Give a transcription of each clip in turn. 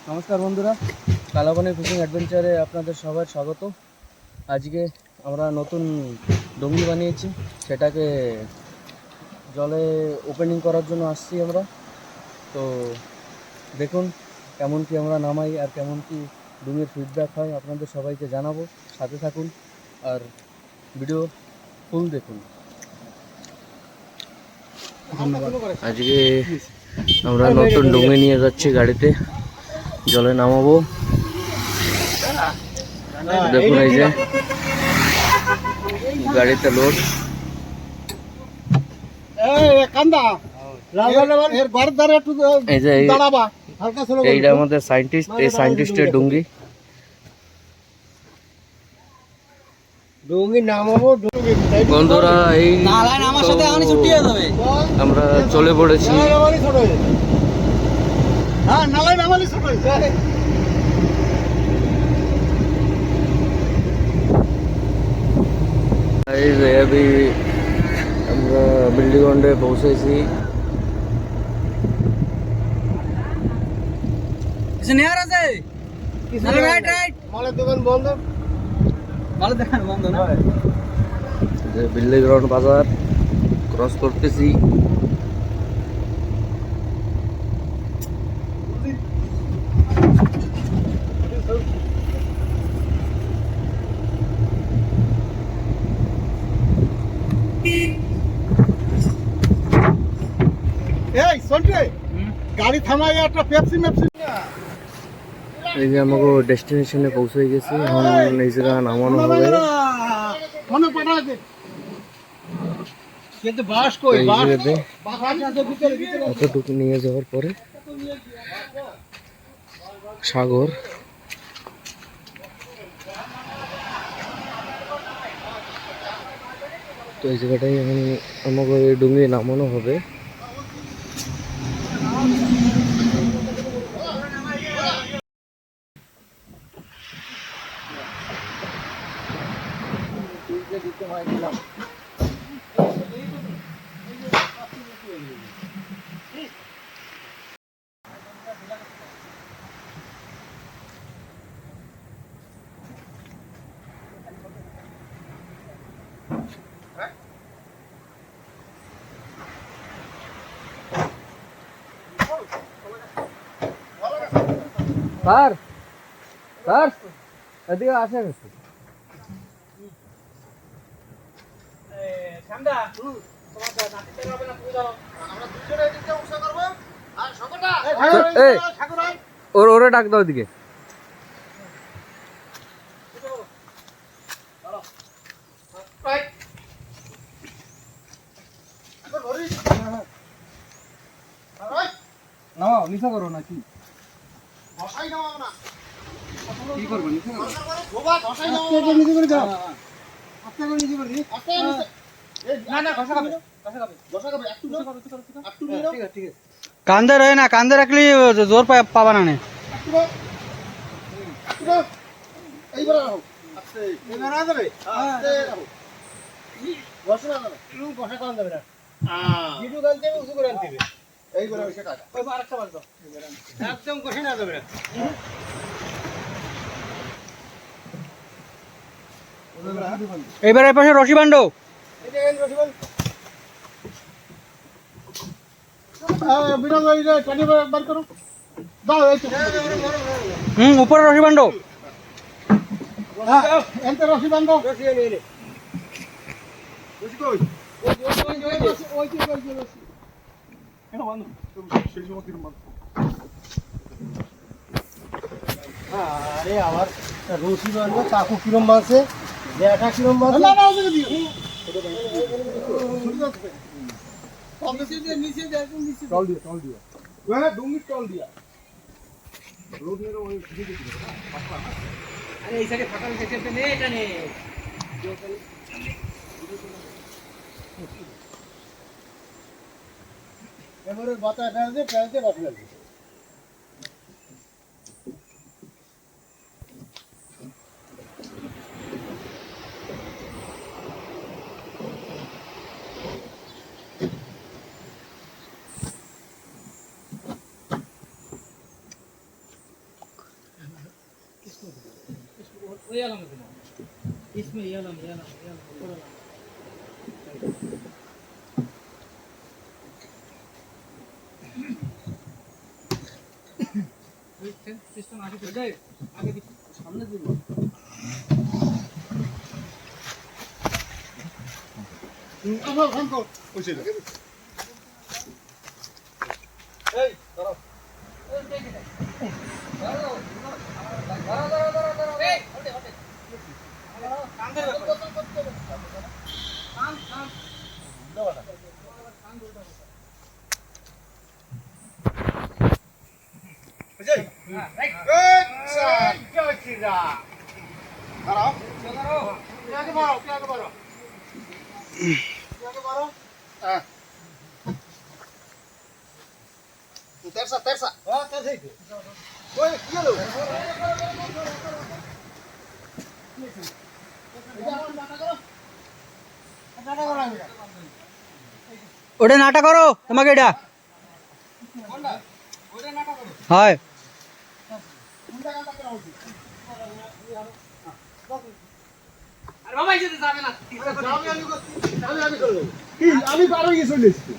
নমস্কার বন্ধুরা, কালাপানি ফিশিং অ্যাডভেঞ্চারে আপনাদের সবার স্বাগত। আজকে আমরা নতুন ডুঙ্গি বানিয়েছি, সেটাকে জলে ওপেনিং করার জন্য আসছি আমরা। তো দেখুন কেমন কি আমরা নামাই আর কেমন কি ডুঙ্গির ফিডব্যাক হয় আপনাদের সবাইকে জানাবো। সাথে থাকুন আর ভিডিও ফুল দেখুন। ধন্যবাদ। আজকে আমরা নতুন ডুঙ্গি নিয়ে যাচ্ছি, গাড়িতে জলে নামাবো। দেখুন এই যে গাড়িতে লোড। এই যে এইটা আমাদের সায়েন্টিস্ট, এই সায়েন্টিস্টের ডুঙ্গি। বন্ধুরা এই আমরা চলে পড়েছি। अभी আমরা বিল্ডিগন্ডে পৌঁছেছি। বিল্ডিগ্রাউন্ড বাজার ক্রস করতেছি। গাড়ি থামাই একটা পেপসি মেপসি। এই যে আমাকে ডেস্টিনেশনে পৌঁছে গেছি, এখন এই জায়গা নামানো হবে। মনে পড়াছে কিন্তু বাস কই বাস এতটুকু নিয়ে যাওয়ার পরে সাগর। তো এই জায়গাটাই এখন আমাকে ডুঙ্গি নামানো হবে। স্যার স্যার এদিকে আসেন। ওরে ডাক দাও এদিকে। নামাও, নিচা করো নাকি? কি করবো? কান্দে রয়ে না, কান্দে রাখলে জোর পাবা না। এবার এই পাশে রশি বান্ড। উপরে রশি বান্ড। রশি বান্ধ আরে আবার রশি বাঁধবো, চাকু কিরম বাঁধছে, জ্যাঠা কিরম বাঁধছে। এবারে বাতা ফেলতে ফেলতে বাকি লাগবে। সামনে দিন Tersa, tersa. Oh, tersa itu. Woi, iya lo. ওটা নাটা করো তোমাকে এটা হয় আমি পারো গিয়ে চলে এসেছি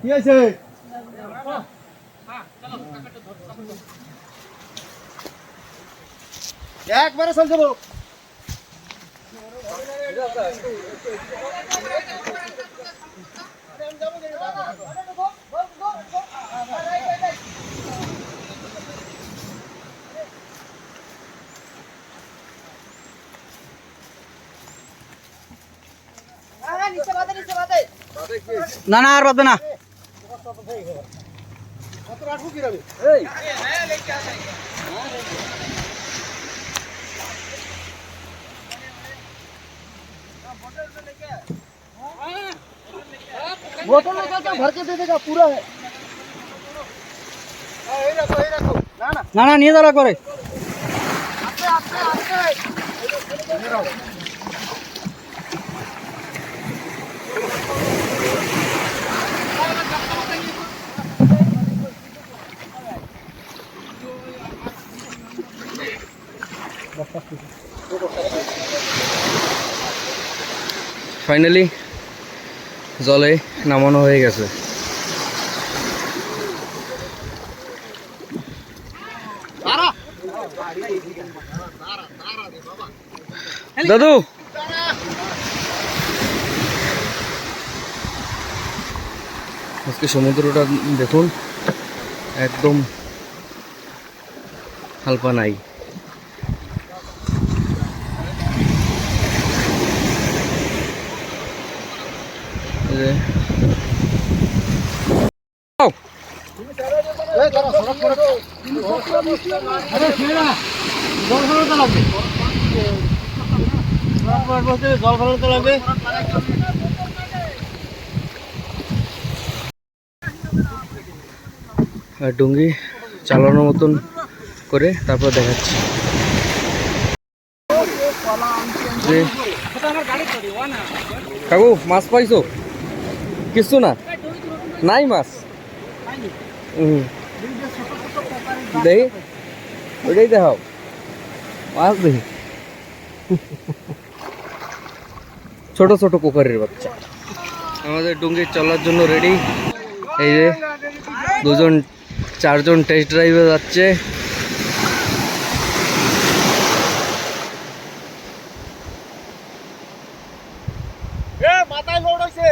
কি আছে একবারে চল যাবো না না আর বাদবে না কত রাখবো কি রাখবি बोतल लेकर के भर के दे देगा पूरा है ये रखो ना ना না না নিয়ে যাওয়া করে आते आते आते ये रहो ফাইনালি জলে নামানো হয়ে গেছে। দাদু আজকে সমুদ্রটা দেখুন একদম হালকা নাই। জল ফেলাতে লাগবে আর ডুঙ্গি চালানোর মতন করে তারপর দেখাচ্ছি। কাকু মাছ পাইছো? কিছু না, নাই মাছ। দেখি ওইটাই দেখাও মাছ দেখি। ছোট ছোট কোকারের বাচ্চা। আমাদের ডুঙ্গি চলার জন্য রেডি। এই যে দুজন চারজন টেস্ট ড্রাইভে যাচ্ছে। মাথায় লোড হয়েছে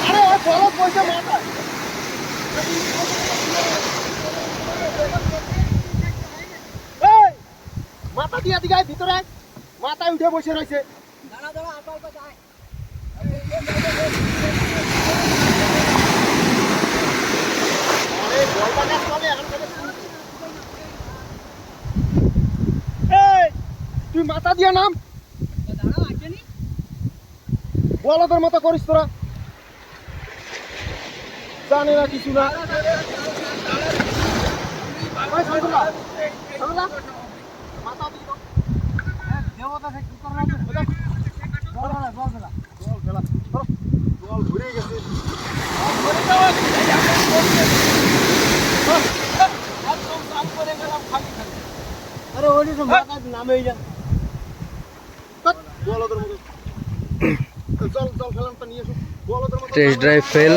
আরে ও বড় পয়সা মাথা এই মাথা দিয়া দিগায় ভিতরে আয়। মাথায় উঠে বসে রয়েছে আরে বলটা কাজ চলে এখন থেকে এই তুই মাথা দিয়া নাম বলদের মতো করিস তোরা জানে না কিছু না ওই সাইদুল্লাহ, সাইদুল্লাহ, মাথা দিয়ে দাও। বল ঘুরে গেছে আরে ওই যে মাথা নামেই যা বলদের মতো চল চল খেলাম তো নিয়ে এসো বলদের মতো টেস্ট ড্রাইভ ফেল,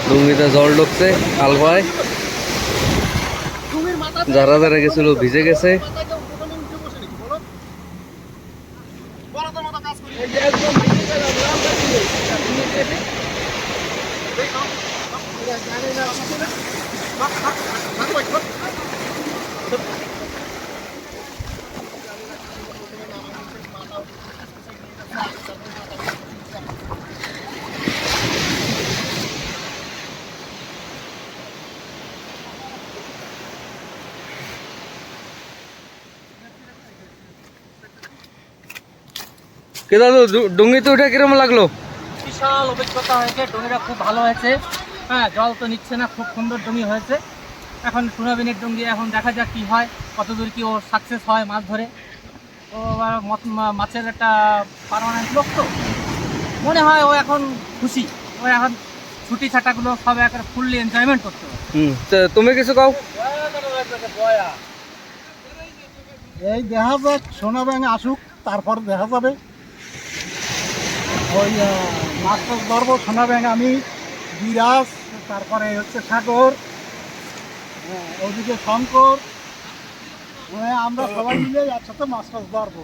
ডুঙ্গিতে জল ঢুকছে কালভায়, তুমির মাথা যারা যারা গেছিল ভিজে গেছে। মাথায় কেউ প্রথমে উঠে বসে নাকি বলো বলদের মতো কাজ করি কে দাদু ডুঙ্গিতে উঠে কিরম লাগলো? বিশাল অভিজ্ঞতা হয়েছে, ডুঙ্গিটা খুব ভালো হয়েছে। হ্যাঁ, জল তো নিচ্ছে না, খুব সুন্দর ডুঙ্গি হয়েছে। এখন সোনাবিনের ডুঙ্গি, এখন দেখা যাক কি হয়, কতদূর কি ও সাকসেস হয় মাছ ধরে। ও আবার মাছের একটা পার্মানেন্ট লোক তো, মনে হয় ও এখন খুশি। ও এখন ছুটি ছাটাগুলো সব একটা ফুললি এনজয়মেন্ট করতে পারে। তুমি কিছু কাও? এই দেখা যাক সোনা ব্যাঙ আসুক তারপর দেখা যাবে ওই মাছ টাছ ধরবো সোনা ব্যাঙ আমি বিরাজ তারপরে হচ্ছে সাগর ওদিকে শঙ্কর আমরা সবাই মিলে একসাথে মাছ টাছ ধরবো